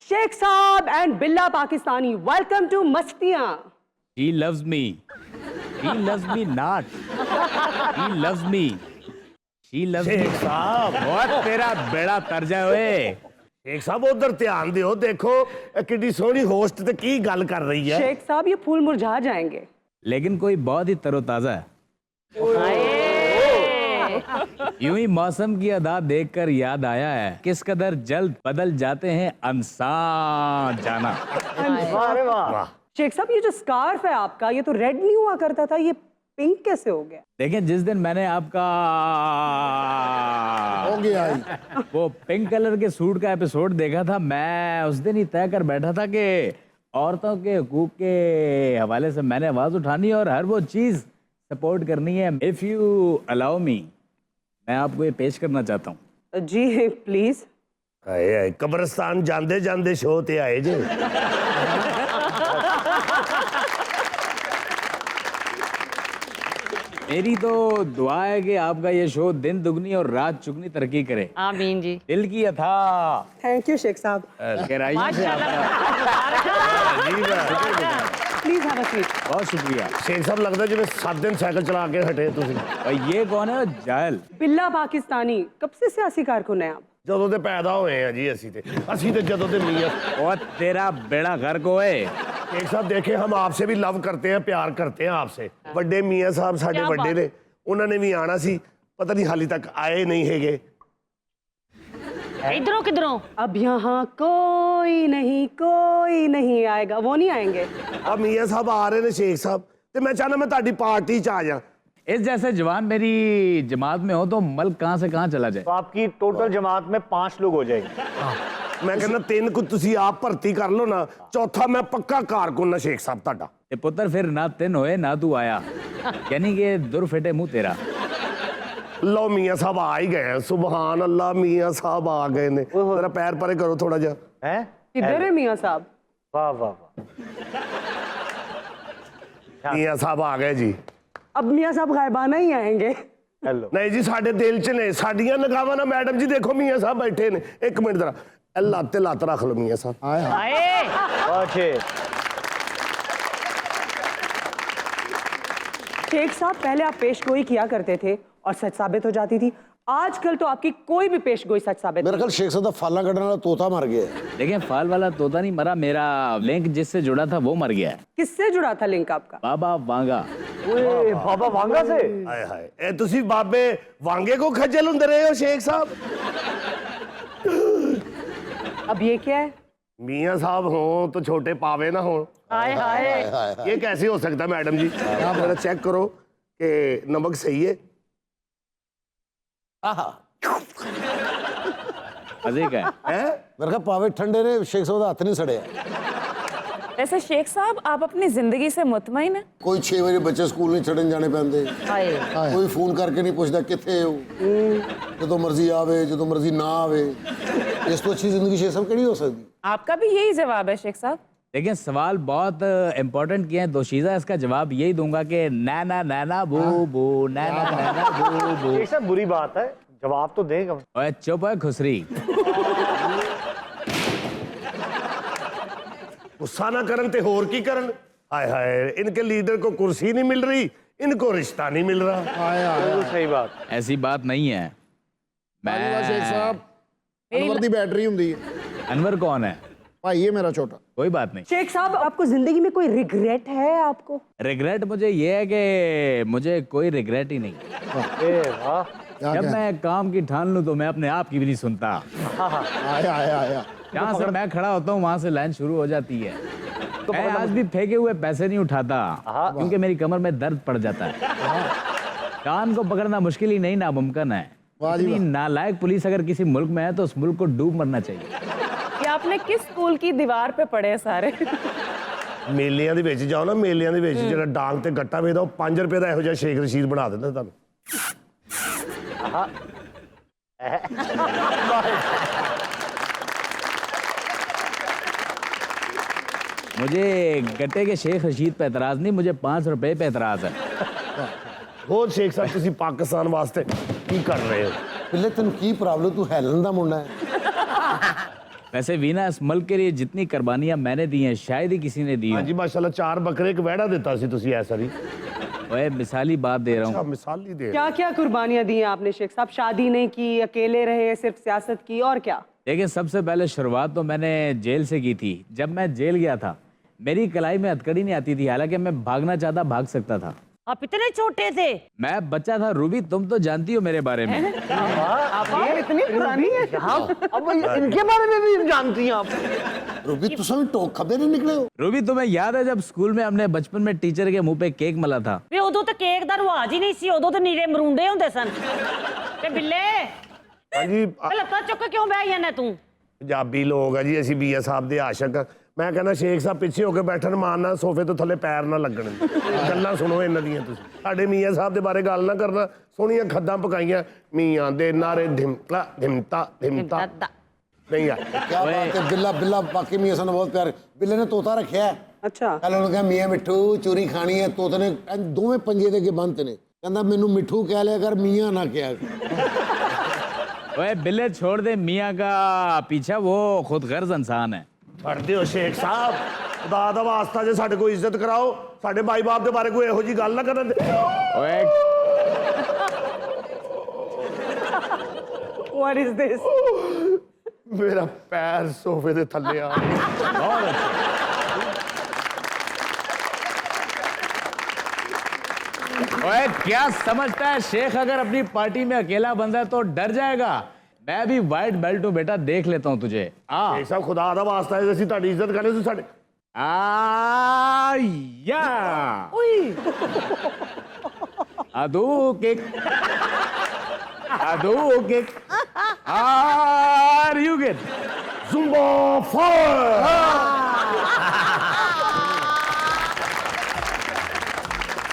शेख साहब and Billa Pakistani, welcome to Mastiyan. He loves me. He loves me not. He loves me. She loves me. Sheikh साहब बहुत तेरा बेड़ा तरजा हुए। शेख साहब उधर ध्यान दियो, देखो कितनी सोहनी होस्ट ते की गल कर रही है। शेख साहब ये फूल मुरझा जाएंगे। लेकिन कोई बहुत ही तरोताजा है। यूं ही मौसम की अदा देखकर याद आया है किस कदर जल्द बदल जाते हैं इंसान जाना। अरे वाह। वाह, शेख साहब ये जो स्कार्फ है आपका, ये तो रेड नहीं हुआ करता था, ये पिंक कैसे हो गया? देखिए, जिस दिन मैंने आपका हो गया ही। वो पिंक कलर के सूट का एपिसोड देखा था, मैं उस दिन ही तय कर बैठा था कि औरतों के हकूक के हवाले से मैंने आवाज उठानी और हर वो चीज सपोर्ट करनी है। इफ यू अलाउ मी, मैं आपको ये पेश करना चाहता हूँ। जी प्लीज। हाय हाय, कब्रिस्तान जांदे जांदे शो ते आए जे। मेरी तो दुआ है कि आपका ये शो दिन दुगनी और रात चुगनी तरक्की करे। आमीन जी। दिल की अथा थैंक यू शेख साहब। गहराइयों से प्लीज हैव अ सीट। बहुत शुक्रिया। शेख साहब लगता जिवें 7 दिन साइकिल चला के हटे तुसीं। और ये कौन है? जायल। बिल्ला पाकिस्तानी, कब से सियासी कारकुन है आप? ਜਦੋਂ ਦੇ ਪੈਦਾ ਹੋਏ ਆ ਜੀ ਅਸੀਂ ਤੇ ਜਦੋਂ ਦੇ ਮੀਆਂ। और तेरा बेड़ा गर्क होए। शेख साहब देखे, हम आपसे भी लव करते हैं, प्यार करते हैं आपसे। ਵੱਡੇ ਮੀਆਂ ਸਾਹਿਬ ਸਾਡੇ ਕਿਆ ਵੱਡੇ ਨੇ, ਉਹਨਾਂ ਨੇ ਵੀ ਆਣਾ ਸੀ, पता नहीं हाली तक आए नहीं हैगे। इधरों किधरों? अब यहाँ कोई नहीं आएगा। वो नहीं आएंगे? अब मियाँ साहब आ रहे ने शेख साहब, ते मैं चाहना मैं ताड़ी पार्टी च आ जा। इस जैसे जवान मेरी जमात में हो तो मल्क कहाँ से कहाँ चला जाए। तो आपकी टोटल जमात में 5 लोग हो जाएंगे। मैं कहना 3 को तुसी आप भर्ती कर लो ना, चौथा मैं पक्का कारकुन ना शेख साहब ताड़ा। ए पुत्र, फिर ना तिन होए ना तू आया, यानी कि दुर फिटे मुंह तेरा। लो मियाँ साहब आ ही गए हैं, सुबहान अल्लाह, मियाँ साहब आ गए ने। जरा पैर परे करो थोड़ा जा। हैं? किधर है मियाँ साहब? वाह वाह वाह। मियाँ साहब आ गए जी। अब मियाँ साहब गायबाना ही आएंगे। हेलो। नहीं जी, साडे दिल च ने, साडियां नगावां ना मैडम जी। देखो मियाँ साहब बैठे ने, एक मिनट जरा अल्लाह ते लात रख लो मियाँ साहब। आए हाँ। आए। अच्छे। शेख साहब, पहले आप पेशगोई किया करते थे और सच साबित हो जाती थी। आजकल तो आपकी कोई भी पेशगोई सच साबित मेरे ख्याल शेख साहब दा फाला कटने वाला तोता मर गया है। देखिए, फाल वाला तोता नहीं मरा, मेरा लिंक जिससे जुड़ा था वो मर गया है। किससे जुड़ा था लिंक आपका? बाबा वांगा। ओए बाबा वांगा से। हाय हाय, ए तुसी बाबे वांगे को खज्जल हुंदे रहे हो शेख साहब। अब ये क्या है? मियाँ साहब हो तो छोटे पावे ना हो। हाय हाय। ये कैसे हो सकता है मैडम जी? जरा चेक करो कि नमक सही है। मजे का है। हैं? मेरे ख्याल पावे ठंडे ने, शेख साहब दा हाथ नहीं सड़े। वैसे शेख साहब, आप अपनी जिंदगी से मुतमईन हैं? कोई 6 बजे बच्चे स्कूल नहीं छड़न जाने पैंदे, हाय। कोई फोन करके नहीं पूछता किथे हो, जो मर्जी आवे जो मर्जी ना आवे। इस तो अच्छी जिंदगी शेख साहब केड़ी हो सकती? आपका भी यही जवाब है शेख साहब? देखिए, सवाल बहुत इंपॉर्टेंट किए हैं दोशीज़ा। इसका जवाब यही दूंगा कि नैना नैना बू बू, नैना नैना बू बू। ये सब बुरी बात है, जवाब तो देगा। ओए चुप है खुसरी। गुस्सा ना करन ते होर की करन। हाय हाय, इनके लीडर को कुर्सी नहीं मिल रही, इनको रिश्ता नहीं मिल रहा। बिल्कुल सही बात। ऐसी बात नहीं है। शेख साहब, अनवर दी बैटरी हुंदी है। अनवर कौन है? भाई ये मेरा छोटा। कोई बात नहीं। शेख साहब, आपको जिंदगी में कोई रिग्रेट है आपको? रिग्रेट मुझे ये है कि मुझे कोई रिग्रेट ही नहीं। ए वाह। जब मैं काम की ठान लूं तो मैं अपने आप की भी नहीं सुनता। आया आया आया। जहाँ से मैं खड़ा होता हूँ वहां से लाइन शुरू हो जाती है। मैं आज भी फेंके हुए पैसे नहीं उठाता क्योंकि मेरी कमर में दर्द पड़ जाता है। कान को पकड़ना मुश्किल ही नहीं, नामुमकिन है। इतनी नालायक पुलिस अगर किसी मुल्क में है तो उस मुल्क को डूब मरना चाहिए। ये आपने किस स्कूल की दीवार पे पढ़े हैं सारे? मेलियां दे विच जाओ ना, मेलियां दे विच जेड़ा डांग ते गट्टा वेचदा ਉਹ 5 रुपए ਦਾ ਇਹੋ ਜਿਹਾ ਸ਼ੇਖ ਰਸ਼ੀਦ ਬਣਾ ਦਿੰਦਾ ਤੁਹਾਨੂੰ। मुझे गट्टे के शेख रशीद पे एतराज नहीं, मुझे 5 रुपए पे एतराज है। ਹੋਰ शेख साहब ਤੁਸੀਂ ਪਾਕਿस्तान वास्ते ਕੀ कर रहे हो? पिल्ले तेन की प्रॉब्लम? तू हैलन दा मुंडा है। वैसे वीना इस मुल्क के लिए जितनी कुर्बानियां मैंने दी हैं शायद ही किसी ने दी हो। ਹਾਂਜੀ ਮਾਸ਼ਾਅੱਲਾ 4 ਬੱਕਰੇ ਇੱਕ ਵਹਿੜਾ ਦਿੱਤਾ ਸੀ ਤੁਸੀਂ ਐਸਾ ਨਹੀਂ ओए मिसाली बात दे रहा ਅੱਛਾ हूँ। ਮਿਸਾਲੀ ਦੇ क्या क्या कुर्बानियां दी हैं आपने शेख साहब? शादी नहीं की, अकेले रहे, सिर्फ सियासत की, और क्या? लेकिन सबसे पहले शुरुआत तो मैंने जेल से की थी। जब मैं जेल गया था मेरी कलाई में हथकड़ी नहीं आती थी, हालांकि मैं भागना चाहता भाग सकता था। आप इतने छोटे थे? मैं बच्चा था रूबी, तुम तो जानती हो मेरे बारे में। ये इतनी पुरानी है। हाँ अब इनके बारे में भी जानती हैं आप। रूबी तुम टोक खबे नहीं निकले हो। रूबी तुम्हें याद है जब स्कूल में हमने बचपन में टीचर के मुंह पे केक मला था? ਵੇ ਉਦੋਂ ਤਾਂ ਕੇਕ ਦਾ ਰਿਵਾਜ ਹੀ ਨਹੀਂ ਸੀ, ਉਦੋਂ ਤਾਂ ਨੀਰੇ ਮਰੂੰਡੇ ਹੁੰਦੇ ਸਨ। ਤੇ ਬਿੱਲੇ ਹਾਂਜੀ ਲੱਤਾਂ ਚੁੱਕ ਕੇ ਕਿਉਂ ਬਹਿ ਜਾਂਦਾ ਤੂੰ? ਪੰਜਾਬੀ ਲੋਕ ਆ ਜੀ ਅਸੀਂ ਬੀਆ ਸਾਹਿਬ ਦੇ ਆਸ਼ਿਕ ਆ। ਮੈਂ ਕਹਿੰਦਾ ਸ਼ੇਖ ਸਾਹਿਬ ਪਿੱਛੇ ਹੋ ਕੇ ਬੈਠਣ ਮਾਰਨਾ ਸੋਫੇ ਤੋਂ ਥੱਲੇ ਪੈਰ ਨਾ ਲੱਗਣ ਗੱਲਾਂ ਸੁਣੋ ਇਹਨਾਂ ਦੀਆਂ ਤੁਸੀਂ। ਸਾਡੇ ਮੀਆਂ ਸਾਹਿਬ ਦੇ ਬਾਰੇ ਗੱਲ ਨਾ ਕਰਨਾ। ਸੋਹਣੀਆਂ ਖੱਦਾਂ ਪਕਾਈਆਂ ਮੀਆਂ ਦੇ ਨਾਰੇ ਧਿਮਤਾ ਧਿਮਤਾ ਧਿਮਤਾ नहीं यार क्या बात है बिल्ला बिल्ला बाकी मियां सन बहुत प्यार बिल्ले ने तोता रखा है अच्छा कल उन्होंने कहा मियां मिठू चोरी खानी है तोते ने दोवें पंजे दे के बंद ने कहंदा मैनू मिठू कह लिया कर मियां ना कहा ओए बिल्ले छोड़ दे मियाँ का पीछा, वो खुद गर्ज इंसान है। ਛੱਡ ਦਿਓ ਸ਼ੇਖ ਸਾਹਿਬ ਖੁਦਾ ਦਾ ਵਾਸਤਾ ਜੇ ਸਾਡੇ ਕੋਈ ਇੱਜ਼ਤ ਕਰਾਓ। ਸਾਡੇ ਬਾਈ ਬਾਪ ਦੇ ਬਾਰੇ ਕੋਈ ਇਹੋ ਜੀ ਗੱਲ ਨਾ ਕਰਨ ਦੇ। ओए What is this? ਮੇਰਾ ਪੈਰ ਸੋਫੇ ਦੇ ਥੱਲੇ ਆ बहुत अच्छा। ओए क्या समझता है शेख अगर अपनी पार्टी में अकेला बंदा है तो डर जाएगा? मैं भी वाइट बेल्ट हूं बेटा, देख लेता हूं तुझे। आ ਸ਼ੇਖ ਸਾਹਿਬ ਖੁਦਾ ਦਾ ਵਾਸਤਾ ਜੇ ਅਸੀਂ ਤੁਹਾਡੀ ਇੱਜ਼ਤ ਕਰਨੀ ਤੁਸੀਂ ਸਾਡੇ या अदू किक आर यू गेट ਜ਼ੁੰਬਾ ਫਾਇਰ